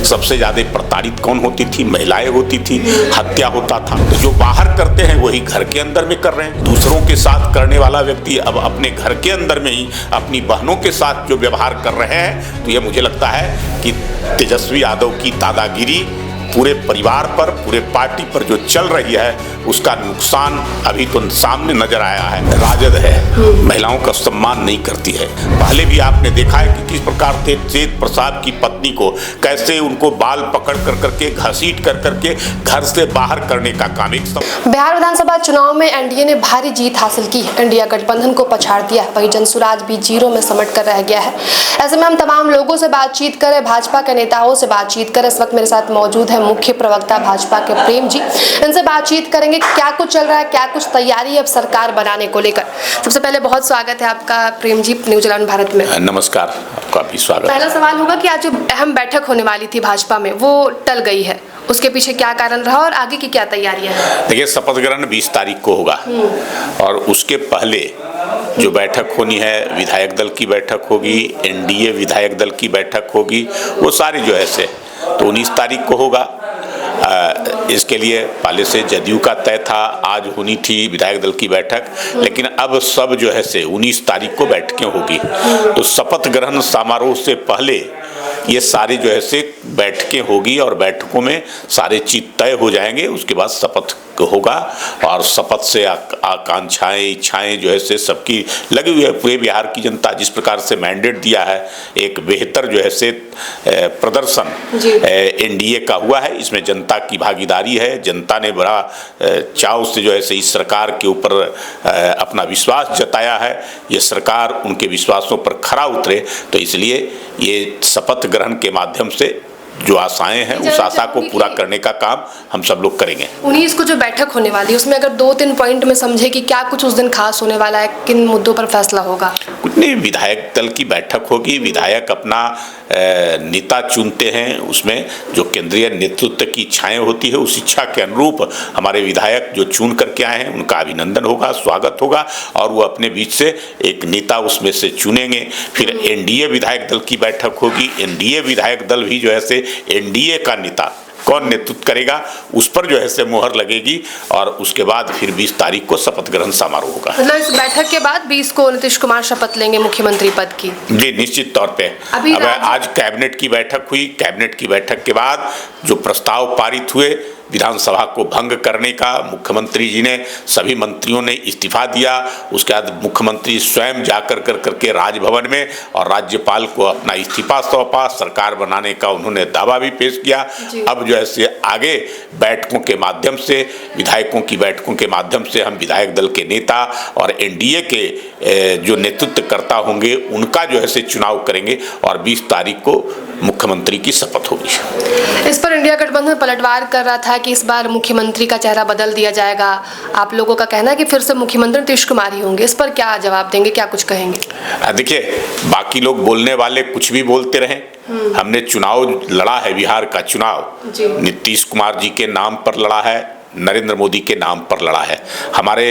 सबसे ज्यादा प्रताड़ित कौन होती थी? महिलाएं होती थी, हत्या होता था। तो जो बाहर करते हैं वही घर के अंदर में कर रहे हैं। दूसरों के साथ करने वाला व्यक्ति अब अपने घर के अंदर में ही अपनी बहनों के साथ जो व्यवहार कर रहे हैं, तो ये मुझे लगता है कि तेजस्वी यादव की दादागिरी पूरे परिवार पर, पूरे पार्टी पर जो चल रही है, उसका नुकसान अभी तो सामने नजर आया है। राजद है, महिलाओं का सम्मान नहीं करती है। पहले भी आपने देखा है कि किस प्रकार से तेज प्रसाद की पत्नी को कैसे उनको बाल पकड़ कर करके घसीट कर करके घर से बाहर करने का काम। एक बिहार विधानसभा चुनाव में एनडीए ने भारी जीत हासिल की। इंडिया गठबंधन को पछाड़ दिया, वहीं जनसुराज भी जीरो में समट कर रह गया है। ऐसे में हम तमाम लोगों से बातचीत करें, भाजपा के नेताओं से बातचीत करें। इस वक्त मेरे साथ मौजूद है मुख्य प्रवक्ता भाजपा के प्रेम जी। इनसे बातचीत करेंगे क्या कुछ चल रहा है, क्या कुछ तैयारी है अब सरकार बनाने को लेकर। सबसे पहले बहुत स्वागत है आपका प्रेम जी न्यूज 11 भारत में। नमस्कार, आपका भी स्वागत। पहला सवाल होगा कि आज जो अहम बैठक होने वाली थी भाजपा में, वो टल गई है, उसके पीछे क्या कारण रहा और आगे की क्या तैयारियां हैं? देखिए, शपथ ग्रहण 20 तारीख को होगा और उसके पहले जो बैठक होनी है, विधायक दल की बैठक होगी, एनडीए विधायक दल की बैठक होगी, वो सारी जो है से तो 19 तारीख को होगा। इसके लिए पहले से जदयू का तय था, आज होनी थी विधायक दल की बैठक, लेकिन अब सब जो है से 19 तारीख को बैठकें होगी। तो शपथ ग्रहण समारोह से पहले ये सारी जो है से बैठकें होगी और बैठकों में सारे चीज तय हो जाएंगे। उसके बाद शपथ होगा और शपथ से आकांक्षाएं, इच्छाएं जो है से सबकी लगी हुई है। पूरे बिहार की जनता जिस प्रकार से मैंडेट दिया है, एक बेहतर जो है से प्रदर्शन एनडीए का हुआ है, इसमें जनता की भागीदारी है। जनता ने बड़ा चाव से जो है से इस सरकार के ऊपर अपना विश्वास जताया है। ये सरकार उनके विश्वासों पर खरा उतरे, तो इसलिए ये शपथ ग्रहण के माध्यम से जो आशाएं हैं, उस आशा को पूरा करने का काम हम सब लोग करेंगे। 19 को जो बैठक होने वाली है, उसमें अगर 2-3 पॉइंट में समझे कि क्या कुछ उस दिन खास होने वाला है, किन मुद्दों पर फैसला होगा? कुछ नहीं, विधायक दल की बैठक होगी। विधायक अपना नेता चुनते हैं, उसमें जो केंद्रीय नेतृत्व की इच्छाएं होती है, उस इच्छा के अनुरूप हमारे विधायक जो चुन करके आए हैं, उनका अभिनंदन होगा, स्वागत होगा और वो अपने बीच से एक नेता उसमें से चुनेंगे। फिर एनडीए विधायक दल की बैठक होगी। एनडीए विधायक दल भी जो है से एनडीए का नेता कौन नेतृत्व करेगा, उस पर जो है से मुहर लगेगी और उसके बाद फिर 20 तारीख को शपथ ग्रहण समारोह होगा। मतलब इस बैठक के बाद 20 को नीतीश कुमार शपथ लेंगे मुख्यमंत्री पद की? जी, निश्चित तौर पे। अब आज कैबिनेट की बैठक हुई। कैबिनेट की बैठक के बाद जो प्रस्ताव पारित हुए विधानसभा को भंग करने का, मुख्यमंत्री जी ने, सभी मंत्रियों ने इस्तीफा दिया। उसके बाद मुख्यमंत्री स्वयं जाकर कर करके राजभवन में और राज्यपाल को अपना इस्तीफा सौंपा। सरकार बनाने का उन्होंने दावा भी पेश किया। अब जो है से आगे बैठकों के माध्यम से, विधायकों की बैठकों के माध्यम से हम विधायक दल के नेता और एनडीए के जो नेतृत्वकर्ता होंगे उनका जो है से चुनाव करेंगे और 20 तारीख को मुख्यमंत्री की शपथ होगी। इस पर इंडिया गठबंधन पलटवार कर रहा था कि इस बार मुख्यमंत्री का चेहरा बदल दिया जाएगा। आप लोगों का कहना है कि फिर से मुख्यमंत्री नीतीश कुमार ही होंगे। इस पर क्या जवाब देंगे, क्या कुछ कहेंगे? देखिए, बाकी लोग बोलने वाले कुछ भी बोलते रहे, हमने चुनाव लड़ा है। बिहार का चुनाव नीतीश कुमार जी के नाम पर लड़ा है, नरेंद्र मोदी के नाम पर लड़ा है। हमारे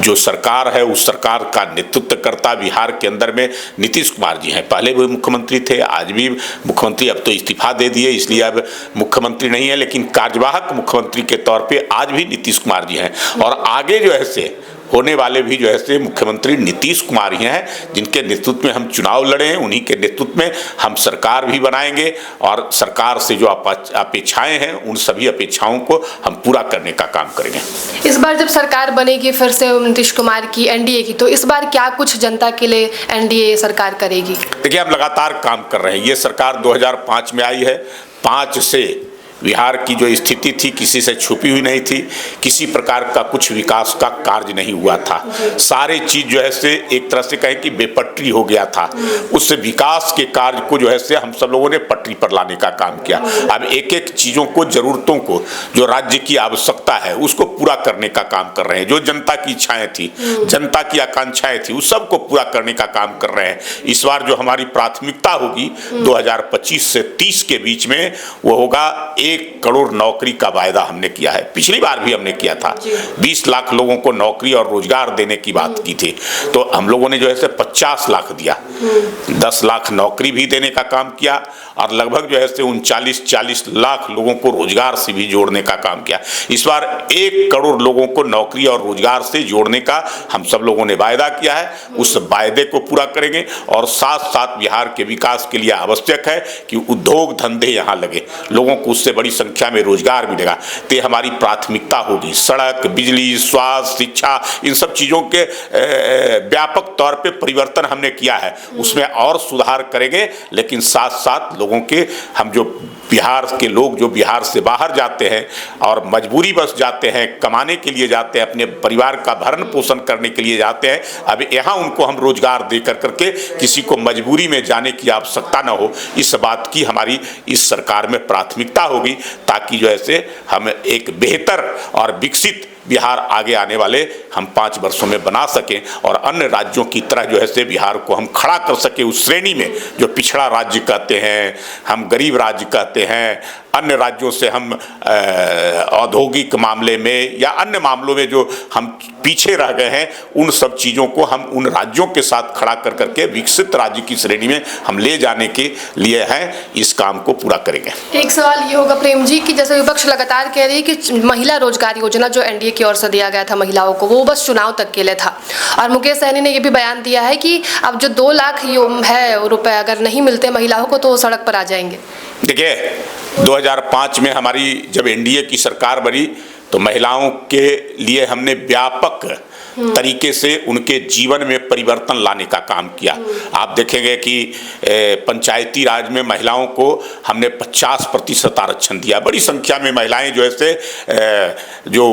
जो सरकार है, उस सरकार का नेतृत्वकर्ता बिहार के अंदर में नीतीश कुमार जी हैं। पहले भी मुख्यमंत्री थे, आज भी मुख्यमंत्री, अब तो इस्तीफा दे दिए इसलिए अब मुख्यमंत्री नहीं है, लेकिन कार्यवाहक मुख्यमंत्री के तौर पे आज भी नीतीश कुमार जी हैं और आगे जो है से होने वाले भी जो है से मुख्यमंत्री नीतीश कुमार ही हैं, जिनके नेतृत्व में हम चुनाव लड़े हैं। उन्हीं के नेतृत्व में हम सरकार भी बनाएंगे और सरकार से जो अपेक्षाएं हैं, उन सभी अपेक्षाओं को हम पूरा करने का काम करेंगे। इस बार जब सरकार बनेगी फिर से नीतीश कुमार की, एनडीए की, तो इस बार क्या कुछ जनता के लिए एनडीए सरकार करेगी? देखिए, हम लगातार काम कर रहे हैं। ये सरकार 2005 में आई है। 5 से बिहार की जो स्थिति थी किसी से छुपी हुई नहीं थी। किसी प्रकार का कुछ विकास का कार्य नहीं हुआ था। सारे चीज जो है से एक तरह से कहें कि बेपटरी हो गया था। उस विकास के कार्य को जो है से हम सब लोगों ने पटरी पर लाने का काम किया। अब एक एक चीजों को, जरूरतों को, जो राज्य की आवश्यकता है उसको पूरा करने का काम कर रहे हैं। जो जनता की इच्छाएं थी, जनता की आकांक्षाएं थी, उस सबको पूरा करने का काम कर रहे हैं। इस बार जो हमारी प्राथमिकता होगी 2025 से 30 के बीच में, वो होगा 1 करोड़ नौकरी का वायदा हमने किया है। पिछली बार भी हमने किया था, 20 लाख लोगों को नौकरी और रोजगार देने की बात की थी, तो हम लोगों ने जो है 50 लाख दिया, 10 लाख नौकरी भी देने का काम किया और लगभग जो है 39-40 लाख लोगों को रोजगार से भी जोड़ने का काम किया। इस बार 1 करोड़ लोगों को नौकरी और रोजगार से जोड़ने का हम सब लोगों ने वायदा किया है। उस वायदे को पूरा करेंगे और साथ साथ बिहार के विकास के लिए आवश्यक है कि उद्योग धंधे यहाँ लगे, लोगों को उससे बड़ी संख्या में रोजगार मिलेगा। तो हमारी प्राथमिकता होगी। सड़क, बिजली, स्वास्थ्य, शिक्षा, इन सब चीज़ों के व्यापक तौर पे परिवर्तन हमने किया है, उसमें और सुधार करेंगे। लेकिन साथ साथ लोगों के, हम जो बिहार के लोग जो बिहार से बाहर जाते हैं और मजबूरी बस जाते हैं, कमाने के लिए जाते हैं, अपने परिवार का भरण पोषण करने के लिए जाते हैं, अब यहाँ उनको हम रोजगार दे करके किसी को मजबूरी में जाने की आवश्यकता न हो, इस बात की हमारी इस सरकार में प्राथमिकता होगी, ताकि जो है हम एक बेहतर और विकसित बिहार आगे आने वाले हम 5 वर्षों में बना सकें और अन्य राज्यों की तरह जो है बिहार को हम खड़ा कर सके उस श्रेणी में जो पिछड़ा राज्य कहते हैं, हम गरीब राज्य कहते हैं। अन्य राज्यों से हम औद्योगिक मामले में या अन्य मामलों में जो हम पीछे रह गए हैं, उन सब चीज़ों को हम उन राज्यों के साथ खड़ा करके विकसित राज्य की श्रेणी में हम ले जाने के लिए हैं, इस काम को पूरा करेंगे। एक सवाल ये होगा प्रेम जी कि जैसे विपक्ष लगातार कह रही है कि महिला रोजगार योजना जो एनडीए की ओर से दिया गया था महिलाओं को, वो बस चुनाव तक के लिए था, और मुकेश सहनी ने ये भी बयान दिया है कि अब जो 2 लाख है रुपए अगर नहीं मिलते महिलाओं को तो वो सड़क पर आ जाएंगे। देखिए, 2005 में हमारी जब एनडीए की सरकार बनी तो महिलाओं के लिए हमने व्यापक तरीके से उनके जीवन में परिवर्तन लाने का काम किया। आप देखेंगे कि पंचायती राज में महिलाओं को हमने 50% आरक्षण दिया। बड़ी संख्या में महिलाएं जो है जो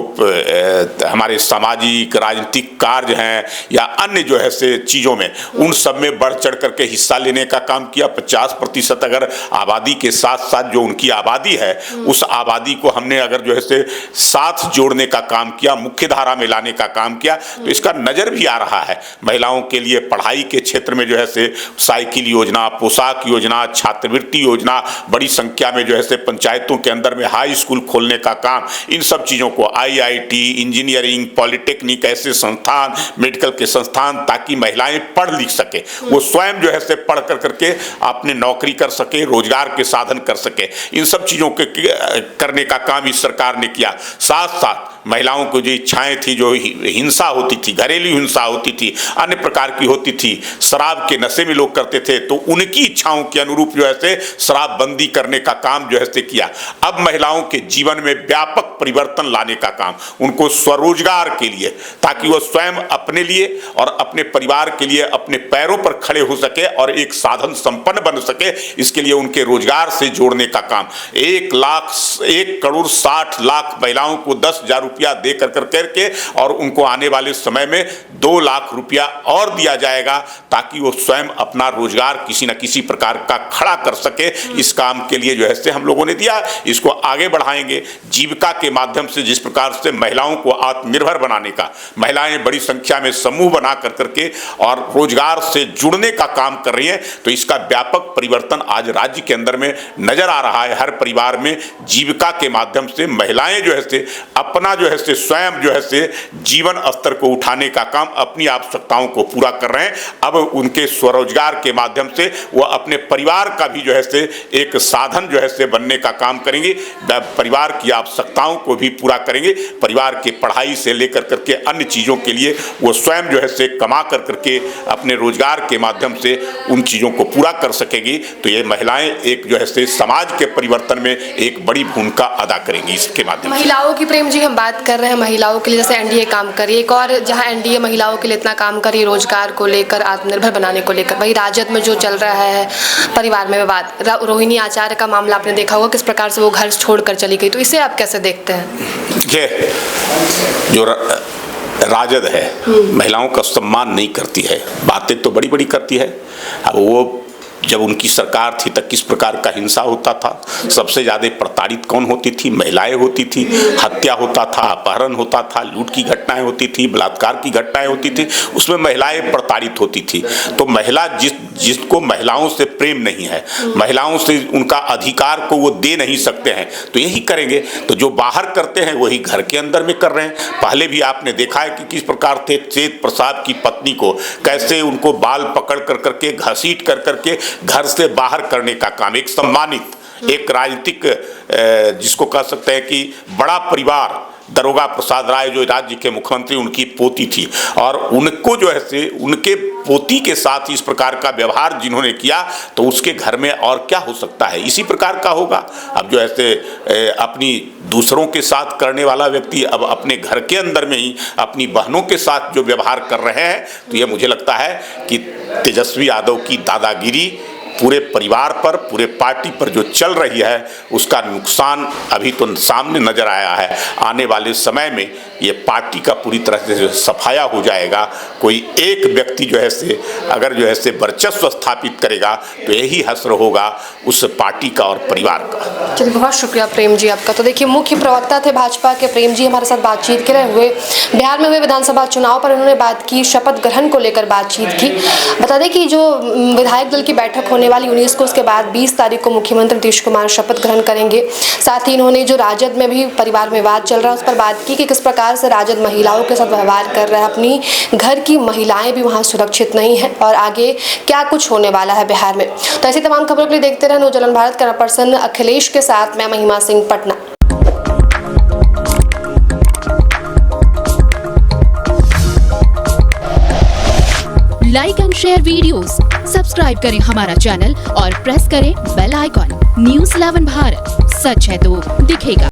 हमारे सामाजिक राजनीतिक कार्य हैं या अन्य जो है से चीज़ों में, उन सब में बढ़ चढ़ करके हिस्सा लेने का काम किया। 50% अगर आबादी के साथ साथ जो उनकी आबादी है, उस आबादी को हमने अगर जो है से साथ जोड़ने का काम किया, मुख्य धारा में लाने का काम किया, तो इसका नज़र भी आ रहा है। महिलाओं के लिए पढ़ाई के क्षेत्र में जो है से साइकिल योजना, पोशाक योजना, छात्रवृत्ति योजना, बड़ी संख्या में जो है से पंचायतों के अंदर में हाई स्कूल खोलने का काम, इन सब चीज़ों को IIT, इंजीनियरिंग, पॉलिटेक्निक, ऐसे संस्थान, मेडिकल के संस्थान, ताकि महिलाएं पढ़ लिख सके, वो स्वयं जो है से पढ़ कर करके अपने नौकरी कर सके, रोजगार के साधन कर सके। इन सब चीज़ों के करने का काम इस सरकार ने किया। साथ साथ महिलाओं को जो इच्छाएं थी, जो हिंसा होती थी, घरेलू हिंसा होती थी, अन्य प्रकार की होती थी, शराब के नशे में लोग करते थे, तो उनकी इच्छाओं के अनुरूप जो है से शराबबंदी करने का काम जो है से किया। अब महिलाओं के जीवन में व्यापक परिवर्तन लाने का काम, उनको स्वरोजगार के लिए, ताकि वो स्वयं अपने लिए और अपने परिवार के लिए अपने पैरों पर खड़े हो सके और एक साधन संपन्न बन सके, इसके लिए उनके रोजगार से जोड़ने का काम। 1 करोड़ 60 लाख महिलाओं को 10,000 रुपया दे करके और उनको आने वाले समय में 2 लाख रुपया और दिया जाएगा, ताकि वो स्वयं अपना रोजगार किसी न किसी प्रकार का खड़ा कर सके। इस काम के लिए जो है से हम लोगों ने दिया, इसको आगे बढ़ाएंगे। जीविका के माध्यम से जिस प्रकार से महिलाओं को आत्मनिर्भर बनाने का, महिलाएं बड़ी संख्या में समूह बना करके और रोजगार से जुड़ने का काम कर रही हैं, तो इसका व्यापक परिवर्तन आज राज्य के अंदर में नजर आ रहा है। हर परिवार में जीविका के माध्यम से महिलाएं जो है से अपना जो है से स्वयं जो है से जीवन स्तर को उठाने का काम, अपनी आवश्यकताओं को पूरा कर रहे हैं। अब उनके स्वरोजगार के माध्यम से वो अपने परिवार का भी जो है से एक साधन जो है से बनने का काम करेंगे, परिवार की आवश्यकताओं को भी पूरा करेंगे। परिवार के पढ़ाई से लेकर करके अन्य चीज़ों के लिए वो स्वयं जो है से कमा कर करके अपने रोजगार के माध्यम से उन चीज़ों को पूरा कर सकेगी। तो ये महिलाएं एक जो है से समाज के परिवर्तन में एक बड़ी भूमिका अदा करेंगी इसके माध्यम से। महिलाओं की प्रेम जी हम बात कर रहे हैं, महिलाओं के लिए जैसे एनडीए काम करिए, एक और जहां एनडीए महिलाओं के लिए इतना काम करिए रोजगार को लेकर, आत्मनिर्भर बनाने को लेकर, वही राजद में जो चल रहा है परिवार में विवाद, रोहिणी आचार्य का मामला आपने देखा होगा किस प्रकार से वो घर छोड़कर चली गई, तो इसे आप कैसे देखते हैं? देखिए, जो राजद है महिलाओं का सम्मान नहीं करती है, बातें तो बड़ी बड़ी करती है। अब वो जब उनकी सरकार थी तब किस प्रकार का हिंसा होता था, सबसे ज़्यादा प्रताड़ित कौन होती थी, महिलाएं होती थी, हत्या होता था, अपहरण होता था, लूट की घटनाएं होती थी, बलात्कार की घटनाएं होती थी, उसमें महिलाएं प्रताड़ित होती थी। तो महिला जिसको महिलाओं से प्रेम नहीं है, महिलाओं से उनका अधिकार को वो दे नहीं सकते हैं, तो यही करेंगे। तो जो बाहर करते हैं वही घर के अंदर में कर रहे हैं। पहले भी आपने देखा है कि किस प्रकार थे चेत प्रसाद की पत्नी को कैसे उनको बाल पकड़ कर करके घसीट कर करके घर से बाहर करने का काम, एक सम्मानित एक राजनीतिक जिसको कह सकते हैं कि बड़ा परिवार दरोगा प्रसाद राय जो राज्य के मुख्यमंत्री, उनकी पोती थी और उनको जो है से उनके पोती के साथ इस प्रकार का व्यवहार जिन्होंने किया तो उसके घर में और क्या हो सकता है, इसी प्रकार का होगा। अब जो ऐसे अपनी दूसरों के साथ करने वाला व्यक्ति अब अपने घर के अंदर में ही अपनी बहनों के साथ जो व्यवहार कर रहे हैं, तो ये मुझे लगता है कि तेजस्वी यादव की दादागिरी पूरे परिवार पर, पूरे पार्टी पर जो चल रही है उसका नुकसान अभी तो सामने नजर आया है। आने वाले समय में ये पार्टी का पूरी तरह से सफाया हो जाएगा। कोई एक व्यक्ति जो है से अगर जो है से वर्चस्व स्थापित करेगा तो यही हश्र होगा उस पार्टी का और परिवार का। चलिए, बहुत शुक्रिया प्रेम जी आपका। तो देखिए, मुख्य प्रवक्ता थे भाजपा के प्रेम जी, हमारे साथ बातचीत कर रहे हुए बिहार में हुए विधानसभा चुनाव पर उन्होंने बात की, शपथ ग्रहण को लेकर बातचीत की। बता दें कि जो विधायक दल की बैठक होने वाली 19 को, उसके बाद 20 तारीख को मुख्यमंत्री नीतीश कुमार शपथ ग्रहण करेंगे। साथ ही इन्होंने जो राजद में भी परिवार में विवाद चल रहा है उस पर बात की कि किस प्रकार से राजद महिलाओं के साथ व्यवहार कर रहा है, अपनी घर की महिलाएं भी वहां सुरक्षित नहीं है और आगे क्या कुछ होने वाला है बिहार में। तो ऐसी तमाम खबरों के लिए देखते रहे नवजलन भारत। कैमरा पर्सन अखिलेश के साथ मैं महिमा Singh, Patna. Like and share videos, subscribe करें हमारा चैनल और प्रेस करें बेल आइकॉन। न्यूज़ 11 भारत, सच है तो दिखेगा।